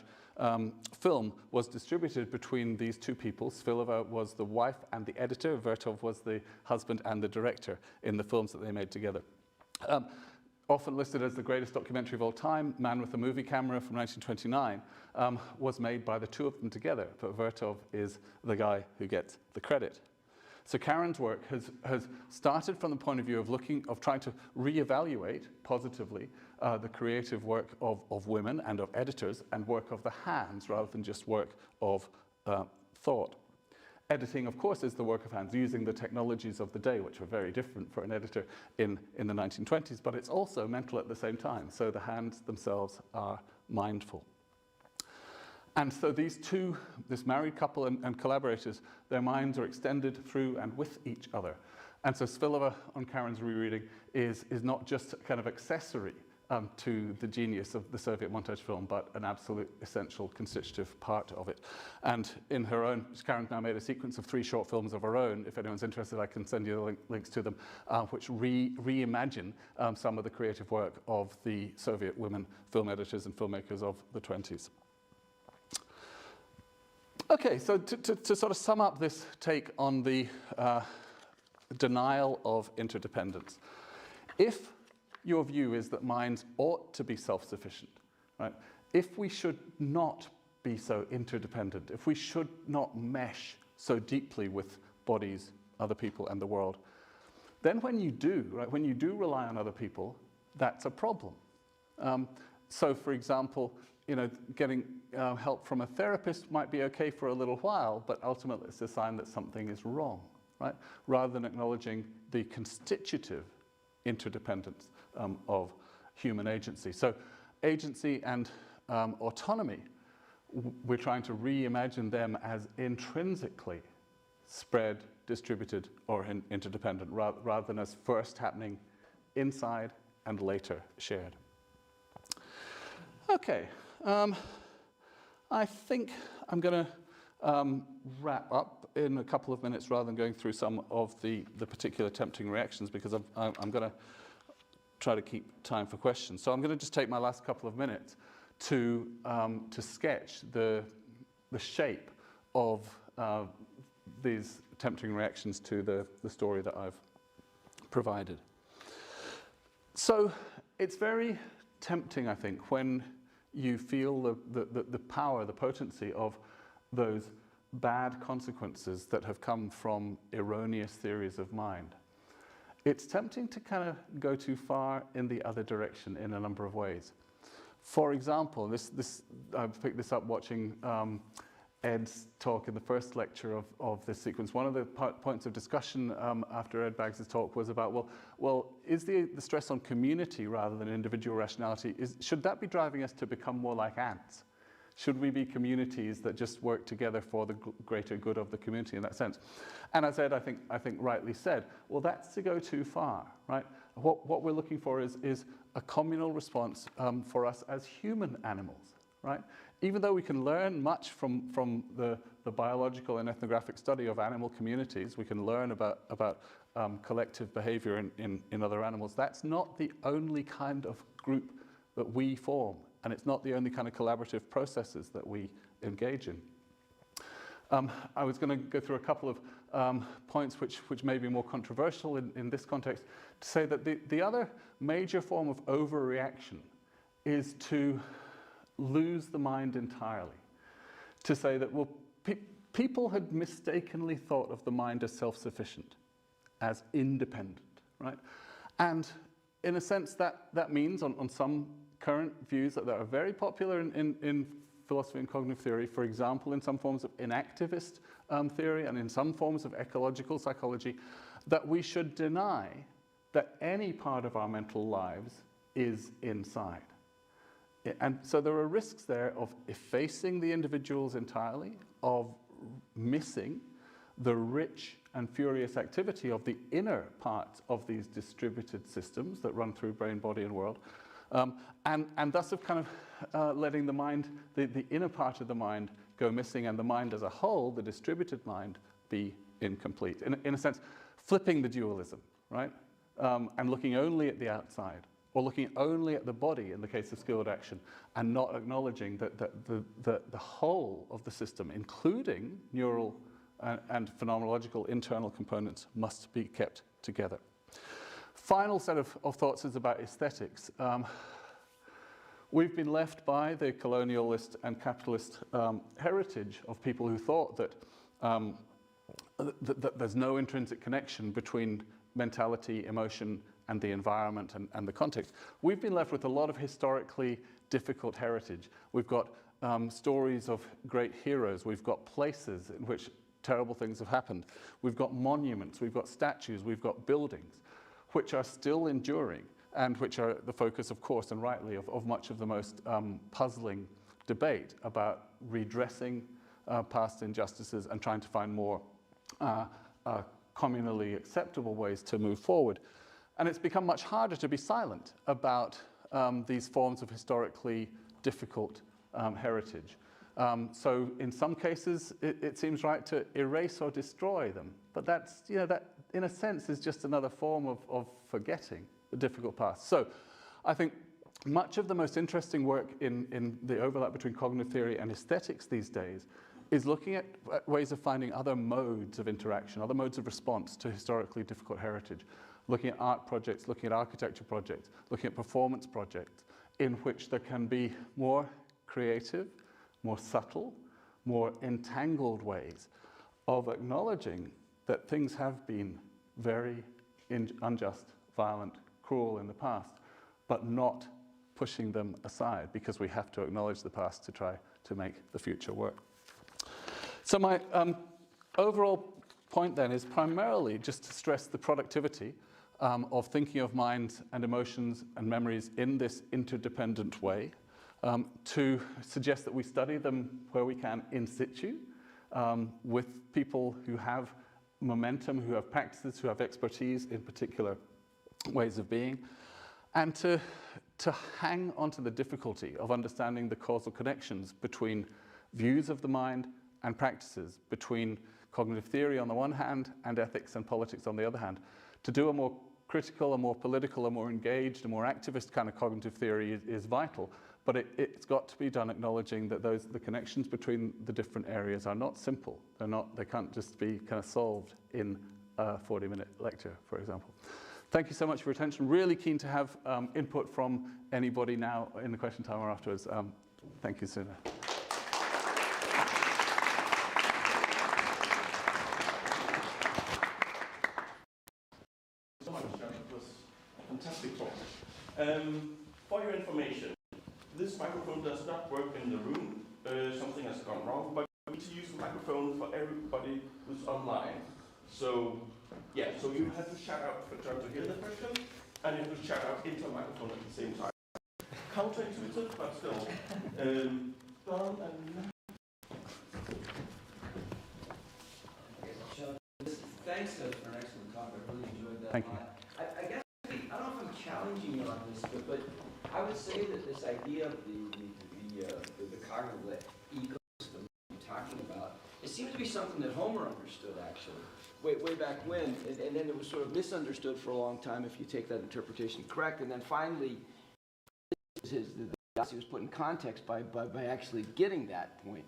film was distributed between these two people. Svilova was the wife and the editor. Vertov was the husband and the director in the films that they made together. Often listed as the greatest documentary of all time, Man with a Movie Camera from 1929, was made by the two of them together, but Vertov is the guy who gets the credit. So Karen's work has started from the point of view of trying to reevaluate positively the creative work of women and of editors, and work of the hands rather than just work of thought. Editing, of course, is the work of hands, using the technologies of the day, which were very different for an editor in the 1920s, but it's also mental at the same time. So the hands themselves are mindful. And so these two, this married couple and collaborators, their minds are extended through and with each other. And so Svilova, on Karen's rereading, is not just a kind of accessory to the genius of the Soviet montage film, but an absolute essential constitutive part of it. And in her own, Karen's now made a sequence of 3 short films of her own. If anyone's interested, I can send you the links to them, which reimagine some of the creative work of the Soviet women film editors and filmmakers of the 20s. Okay, so to sort of sum up this take on the denial of interdependence. If your view is that minds ought to be self-sufficient, right? If we should not be so interdependent, if we should not mesh so deeply with bodies, other people, and the world, then when you do, right, when you do rely on other people, that's a problem. So, for example, getting help from a therapist might be okay for a little while, but ultimately it's a sign that something is wrong, right? Rather than acknowledging the constitutive interdependence of human agency. So agency and autonomy, we're trying to reimagine them as intrinsically spread, distributed, or interdependent, rather than as first happening inside and later shared. Okay, I think I'm going to wrap up in a couple of minutes rather than going through some of the particular tempting reactions, because I'm going to try to keep time for questions. So I'm going to just take my last couple of minutes to sketch the shape of these tempting reactions to the story that I've provided. So it's very tempting, I think, when you feel the power, the potency of those bad consequences that have come from erroneous theories of mind. It's tempting to kind of go too far in the other direction in a number of ways. For example, I picked this up watching Ed's talk in the first lecture of this sequence. One of the points of discussion after Ed Baggs' talk was about, well, is the stress on community rather than individual rationality, should that be driving us to become more like ants? Should we be communities that just work together for the greater good of the community in that sense? And as Ed, I think rightly said, well, that's to go too far, right? What we're looking for is a communal response for us as human animals, right? Even though we can learn much from the biological and ethnographic study of animal communities, we can learn about collective behavior in other animals, that's not the only kind of group that we form. And it's not the only kind of collaborative processes that we engage in. I was going to go through a couple of points which may be more controversial in this context, to say that the other major form of overreaction is to lose the mind entirely. To say that, well, people had mistakenly thought of the mind as self-sufficient, as independent, right? And in a sense, that means on some current views that are very popular in philosophy and cognitive theory, for example, in some forms of inactivist theory and in some forms of ecological psychology, that we should deny that any part of our mental lives is inside. And so there are risks there of effacing the individuals entirely, of missing the rich and furious activity of the inner parts of these distributed systems that run through brain, body, and world, and thus of kind of letting the mind, the inner part of the mind go missing, and the mind as a whole, the distributed mind, be incomplete. In a sense, flipping the dualism, right? And looking only at the outside, or looking only at the body in the case of skilled action, and not acknowledging that the whole of the system, including neural and phenomenological internal components, must be kept together. Final set of thoughts is about aesthetics. We've been left by the colonialist and capitalist heritage of people who thought that, that there's no intrinsic connection between mentality, emotion, and the environment and the context. We've been left with a lot of historically difficult heritage. We've got stories of great heroes. We've got places in which terrible things have happened. We've got monuments, we've got statues, we've got buildings, which are still enduring and which are the focus, of course, and rightly, of much of the most puzzling debate about redressing past injustices and trying to find more communally acceptable ways to move forward. And it's become much harder to be silent about these forms of historically difficult heritage. So in some cases, it seems right to erase or destroy them. But that's, that in a sense is just another form of forgetting the difficult past. So I think much of the most interesting work in the overlap between cognitive theory and aesthetics these days is looking at ways of finding other modes of interaction, other modes of response to historically difficult heritage. Looking at art projects, looking at architecture projects, looking at performance projects in which there can be more creative, more subtle, more entangled ways of acknowledging that things have been very unjust, violent, cruel in the past, but not pushing them aside, because we have to acknowledge the past to try to make the future work. So my overall point then is primarily just to stress the productivity of thinking of minds and emotions and memories in this interdependent way, to suggest that we study them where we can in situ, with people who have momentum, who have practices, who have expertise in particular ways of being, and to hang onto the difficulty of understanding the causal connections between views of the mind and practices, between cognitive theory on the one hand and ethics and politics on the other hand. To do a more critical, a more political, a more engaged, a more activist kind of cognitive theory is vital, but it's got to be done acknowledging that the connections between the different areas are not simple. They can't just be kind of solved in a 40-minute lecture, for example. Thank you so much for your attention. Really keen to have input from anybody now in the question time or afterwards. Thank you, Suna. So much, John. It was a fantastic talk. For your information, this microphone does not work in the room. Something has gone wrong, but we need to use the microphone for everybody who's online. So, yeah, so you have to shout out for John to hear the question, and you have to shout out into a microphone at the same time. Counterintuitive, but still. done and Thanks for an excellent talk. I really enjoyed that. Thank you. I guess, I don't know if I'm challenging you on this, but I would say that this idea of the cognitive ecosystem you're talking about, it seems to be something that Homer understood, actually, way back when, and then it was sort of misunderstood for a long time, if you take that interpretation correct, and then finally, the Odyssey was put in context by actually getting that point.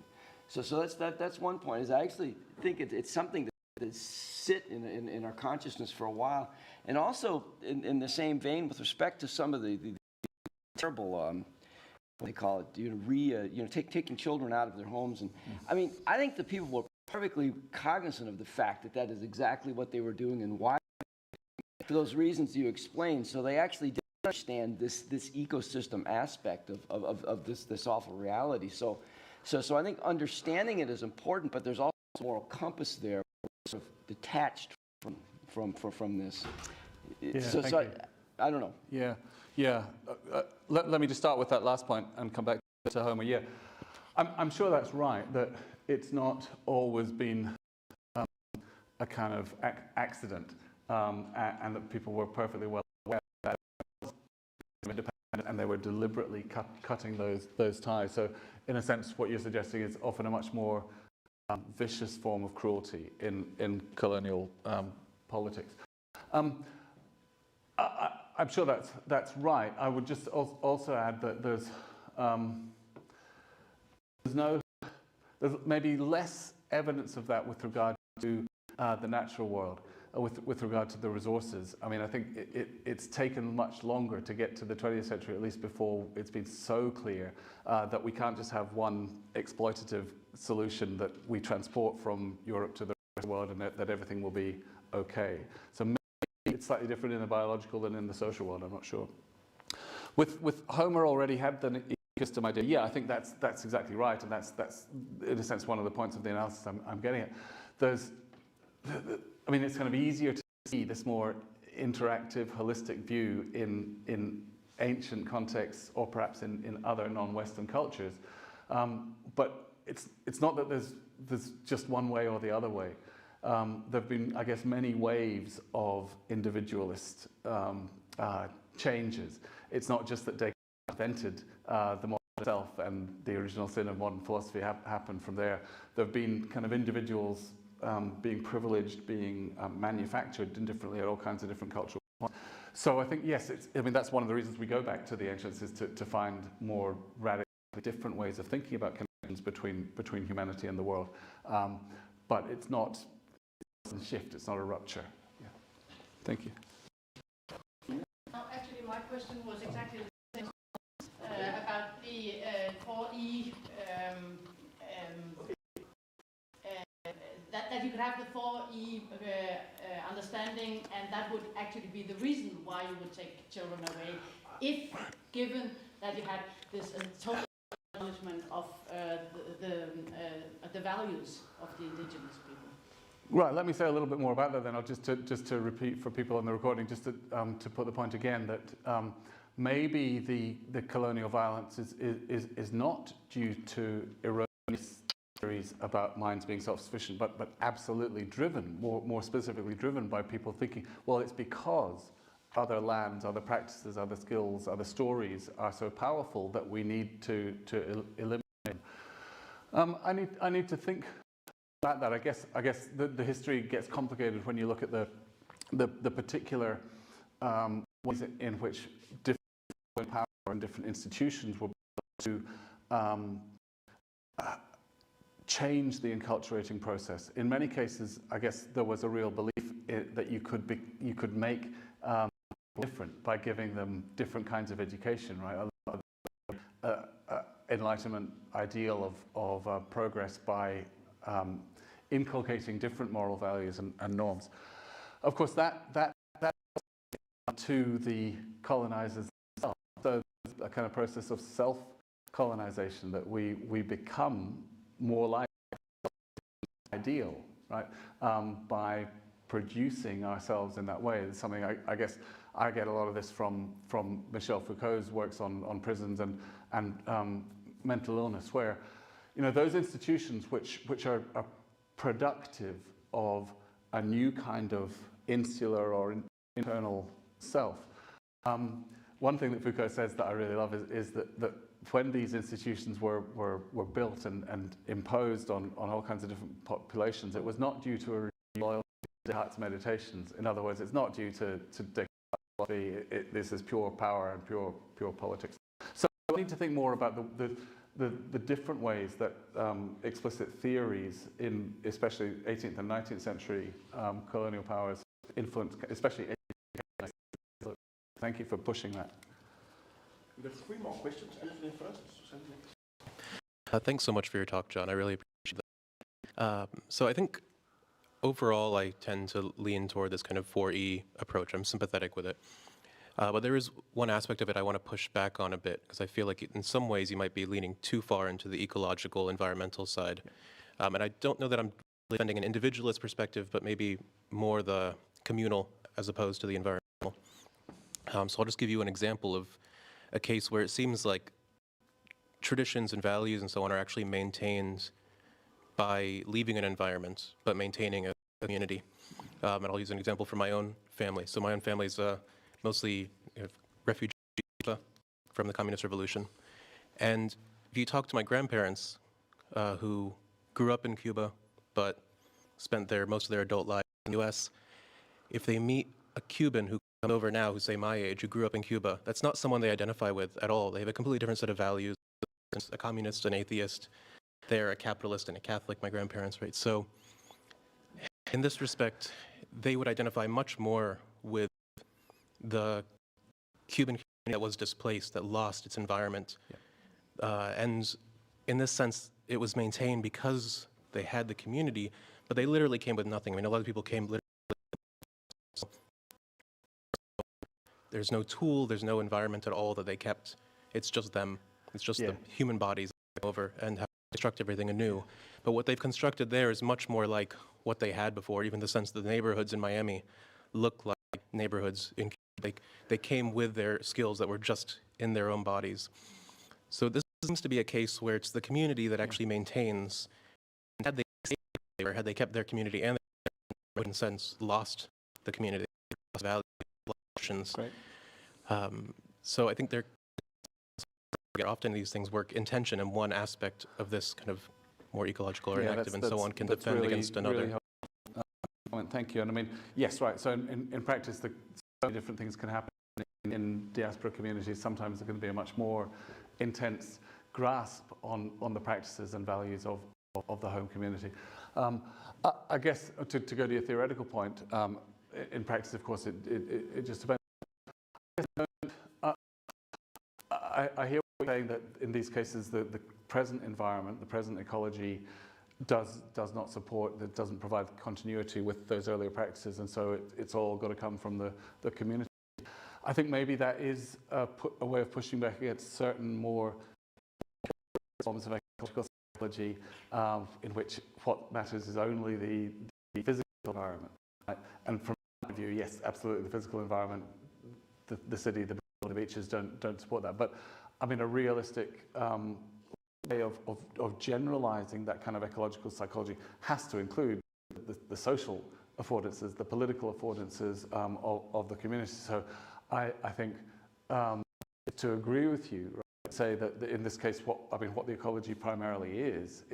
So that's one point. Is I actually think it's something that sit in our consciousness for a while, and also in the same vein with respect to some of the terrible what they call it, taking children out of their homes, and I mean, I think the people were perfectly cognizant of the fact that is exactly what they were doing and why, for those reasons you explained. So they actually did understand this ecosystem aspect of this awful reality. So I think understanding it is important, but there's also a moral compass there, sort of detached from this. Yeah, I don't know. Yeah. Let me just start with that last point and come back to Homer. Yeah, I'm sure that's right, that it's not always been a kind of accident, and that people were perfectly well aware that it was independent, and they were deliberately cutting those ties. So in a sense, what you're suggesting is often a much more vicious form of cruelty in colonial politics. I'm sure that's right. I would just also add that there's maybe less evidence of that with regard to the natural world, with regard to the resources. I mean, I think it's taken much longer to get to the 20th century, at least before it's been so clear that we can't just have one exploitative solution that we transport from Europe to the rest of the world and that everything will be okay. So maybe it's slightly different in the biological than in the social world, I'm not sure. With Homer already had the ecosystem idea. Yeah, I think that's exactly right, and that's in a sense one of the points of the analysis I'm getting at. I mean, it's kind of easier to see this more interactive, holistic view in ancient contexts, or perhaps in other non-Western cultures. But it's not that there's just one way or the other way. There have been, I guess, many waves of individualist changes. It's not just that Descartes invented the modern self and the original sin of modern philosophy happened from there. There have been kind of individuals being privileged, being manufactured indifferently at all kinds of different cultural points. So I think, yes, I mean, that's one of the reasons we go back to the ancients, is to find more radically different ways of thinking about connections between humanity and the world. But it's not a shift, it's not a rupture. Yeah. Thank you. Actually, my question was exactly the same about the 4E, that you could have the 4E understanding, and that would actually be the reason why you would take children away, if given that you had this total acknowledgement of the values of the indigenous people. Right, let me say a little bit more about that then. I'll just to repeat for people on the recording, just to put the point again, that maybe the colonial violence is not due to erroneous theories about minds being self-sufficient, but absolutely driven, more specifically driven by people thinking, well, it's because other lands, other practices, other skills, other stories are so powerful that we need to eliminate them. I need to think about that. I guess the history gets complicated when you look at the particular ways in which different power and different institutions were able to change the enculturating process. In many cases, I guess there was a real belief that you could make different by giving them different kinds of education, right? Enlightenment ideal of progress by inculcating different moral values and norms. Of course, that to the colonizers themselves. So a kind of process of self-colonization, that we become more like ideal, right? By producing ourselves in that way. It's something I guess I get a lot of this from Michel Foucault's works on prisons and mental illness, where, you know, those institutions which are productive of a new kind of insular or internal self. One thing that Foucault says that I really love is that when these institutions were built and imposed on all kinds of different populations, it was not due to a loyalty to Descartes' meditations. In other words, it's not due to Descartes' philosophy. This is pure power and pure politics. So we need to think more about the different ways that explicit theories in especially 18th and 19th century colonial powers influence, especially. Thank you for pushing that. We have 3 more questions. Anthony first. Thanks so much for your talk, John. I really appreciate that. So I think overall I tend to lean toward this kind of 4E approach. I'm sympathetic with it. But there is one aspect of it I want to push back on a bit, because I feel like in some ways you might be leaning too far into the ecological, environmental side. And I don't know that I'm defending an individualist perspective, but maybe more the communal as opposed to the environmental. So I'll just give you an example of a case where it seems like traditions and values and so on are actually maintained by leaving an environment, but maintaining a community. And I'll use an example from my own family. So my own family is mostly refugees from the Communist Revolution. And if you talk to my grandparents who grew up in Cuba, but spent most of their adult lives in the US, if they meet a Cuban who comes over now, who's say my age, who grew up in Cuba, that's not someone they identify with at all. They have a completely different set of values. A communist, an atheist, they're a capitalist and a Catholic, my grandparents, right? So in this respect, they would identify much more with the Cuban community that was displaced, that lost its environment. Yeah. And in this sense, it was maintained because they had the community, but they literally came with nothing. I mean, a lot of people came literally. There's no tool, there's no environment at all that they kept. It's just them. It's just the human bodies over and have to construct everything anew. But what they've constructed there is much more like what they had before, even the sense that the neighborhoods in Miami look like neighborhoods in Cuba. They came with their skills that were just in their own bodies. So this seems to be a case where it's the community that actually maintains. And had they stayed there, had they kept their community and their, in a sense, lost the community, lost values, lost options. Right. So I think they're often these things work in tension, and one aspect of this kind of more ecological or active and so on can defend really, against another. Really thank you. And I mean, yes, right. So in practice, so many different things can happen in diaspora communities. Sometimes there can be a much more intense grasp on the practices and values of the home community. I guess to go to your theoretical point, in practice, of course, it just depends. I hear what you're saying, that in these cases the present environment, the present ecology does not support, that doesn't provide continuity with those earlier practices, and so it's all got to come from the community. I think maybe that is a way of pushing back against certain more forms of ecological psychology in which what matters is only the physical environment. Right? And from that view, yes, absolutely, the physical environment, the city, the beaches don't support that. But I mean, a realistic way of generalizing that kind of ecological psychology has to include the social affordances, the political affordances of the community. So I think to agree with you, right, say that in this case, what the ecology primarily is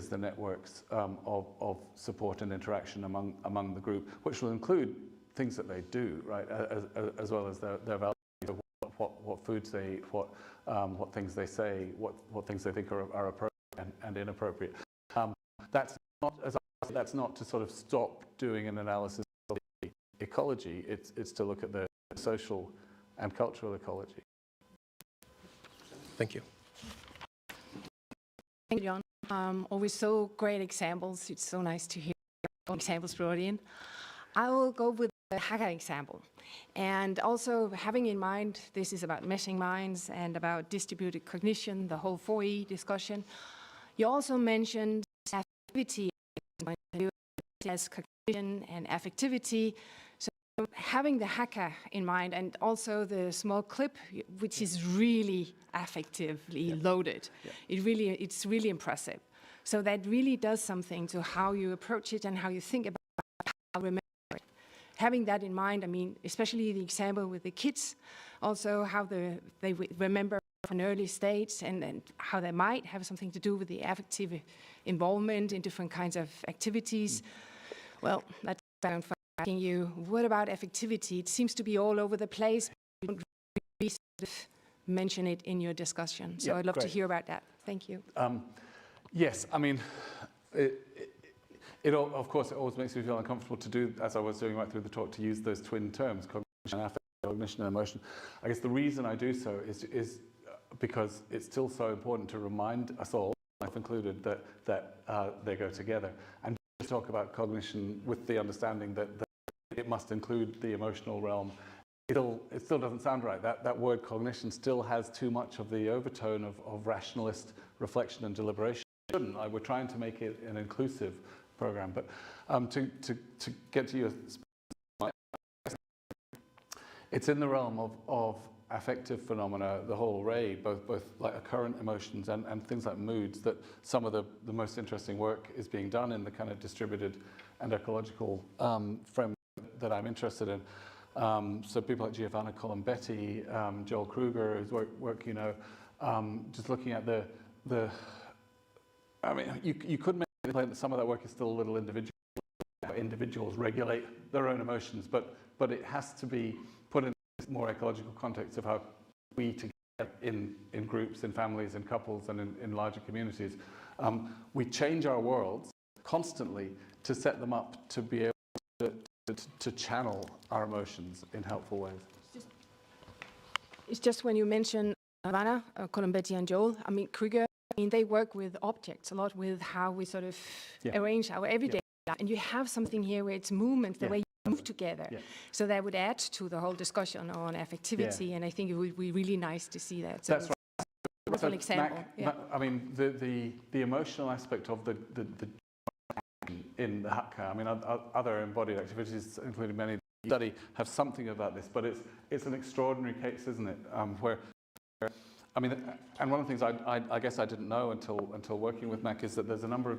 the networks of support and interaction among the group, which will include things that they do, right, as well as their values. What foods they eat, what things they say, what things they think are appropriate and inappropriate. That's not to sort of stop doing an analysis of the ecology. It's to look at the social and cultural ecology. Thank you. Thank you, John. Always so great examples. It's so nice to hear examples brought in. I will go with the haka example. And also having in mind, this is about meshing minds and about distributed cognition, the whole 4E discussion. You also mentioned affectivity as cognition and affectivity. So having the haka in mind and also the small clip, which is really affectively loaded, it's really impressive. So that really does something to how you approach it and how you think about how you remember it. Having that in mind, I mean, especially the example with the kids, also how they remember from an early stage and how they might have something to do with the affective involvement in different kinds of activities. Well, that's found for asking you, what about affectivity? It seems to be all over the place. You don't really sort of mention it in your discussion. So I'd love to hear about that. Thank you. Yes, I mean, of course, it always makes me feel uncomfortable to do, as I was doing right through the talk, to use those twin terms, cognition and affect, cognition and emotion. I guess the reason I do so is because it's still so important to remind us all, myself included, that they go together. And to talk about cognition with the understanding that it must include the emotional realm, it still doesn't sound right. That word cognition still has too much of the overtone of rationalist reflection and deliberation. We're trying to make it an inclusive program, but to get to your, it's in the realm of affective phenomena, the whole array, both like current emotions and things like moods, that some of the most interesting work is being done in the kind of distributed and ecological framework that I'm interested in. So people like Giovanna Colombetti, Joel Kruger, whose work you know, just looking at the I mean, you could make the claim that some of that work is still a little individual. Individuals regulate their own emotions, but it has to be put in this more ecological context of how we together in groups, in families, in couples, and in larger communities, we change our worlds constantly to set them up to be able to channel our emotions in helpful ways. It's just when you mention Giovanna, Colombetti and Joel, I mean, Kruger, I mean, they work with objects a lot, with how we sort of arrange our everyday life. And you have something here where it's movement, the way you move together. So that would add to the whole discussion on affectivity, and I think it would be really nice to see that. So that's right. Wonderful example. I mean, the emotional aspect of the in the haka, I mean, other embodied activities, including many that you study, have something about this, but it's an extraordinary case, isn't it? Where I mean, and one of the things I guess I didn't know until working with Mac is that there's a number of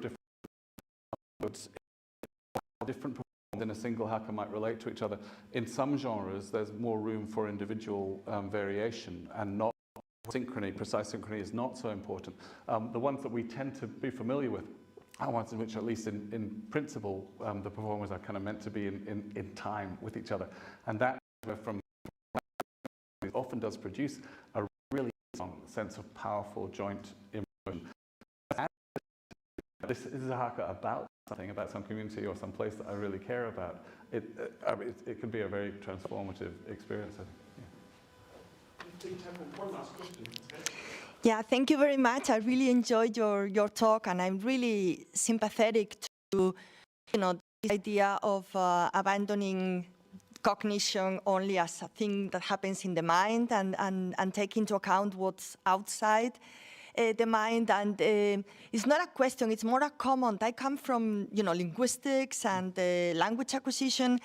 different performances in a single haka might relate to each other. In some genres, there's more room for individual variation, and not synchrony. Precise synchrony is not so important. The ones that we tend to be familiar with are ones in which, at least in principle, the performers are kind of meant to be in time with each other, and that from often does produce a really strong sense of powerful joint emotion. This is a haka about something, about some community or some place that I really care about. It could be a very transformative experience, I think. One last question. Yeah, thank you very much. I really enjoyed your talk, and I'm really sympathetic to, this idea of abandoning cognition only as a thing that happens in the mind and take into account what's outside the mind. And it's not a question, it's more a comment. I come from, linguistics and language acquisition,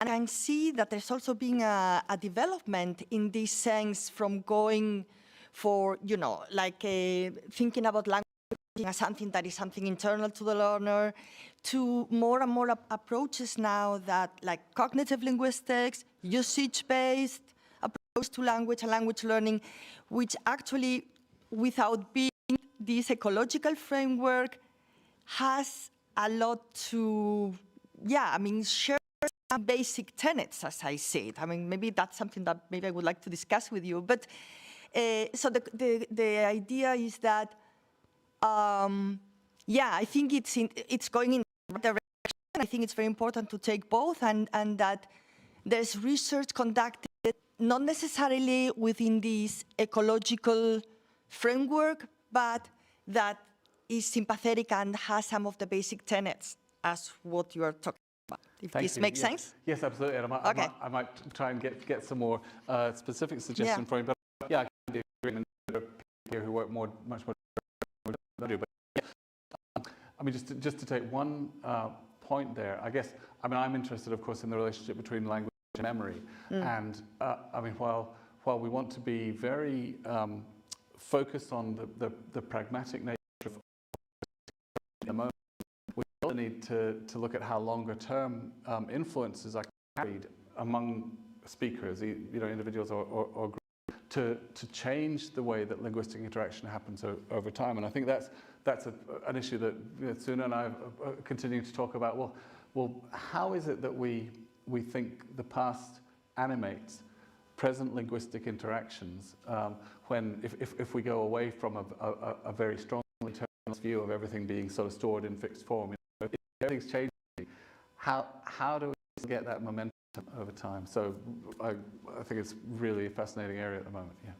and I can see that there's also been a development in this sense from going for, thinking about language as something that is something internal to the learner, to more and more approaches now that, like cognitive linguistics, usage-based approach to language and language learning, which actually, without being this ecological framework, has a lot to, share some basic tenets, as I see it. I mean, maybe that's something that maybe I would like to discuss with you. But so the idea is that, I think it's going in the direction. I think it's very important to take both, and that there's research conducted not necessarily within this ecological framework, but that is sympathetic and has some of the basic tenets as what you are talking about. If this makes sense? Yes, absolutely. And I might try and get some more specific suggestions for you. But yeah, I can agree. And there are people here who work much more than I do. But I mean, just to take one point there, I guess. I mean, I'm interested, of course, in the relationship between language memory. And I mean, while we want to be very focused on the pragmatic nature of the moment, we also need to look at how longer term influences are carried among speakers, individuals or groups, to change the way that linguistic interaction happens over time. And I think that's an issue that Suna and I are continuing to talk about. Well, how is it that we think the past animates present linguistic interactions when, if we go away from a very strong internal view of everything being sort of stored in fixed form, if everything's changing, how do we get that momentum over time? So I think it's really a fascinating area at the moment, yeah.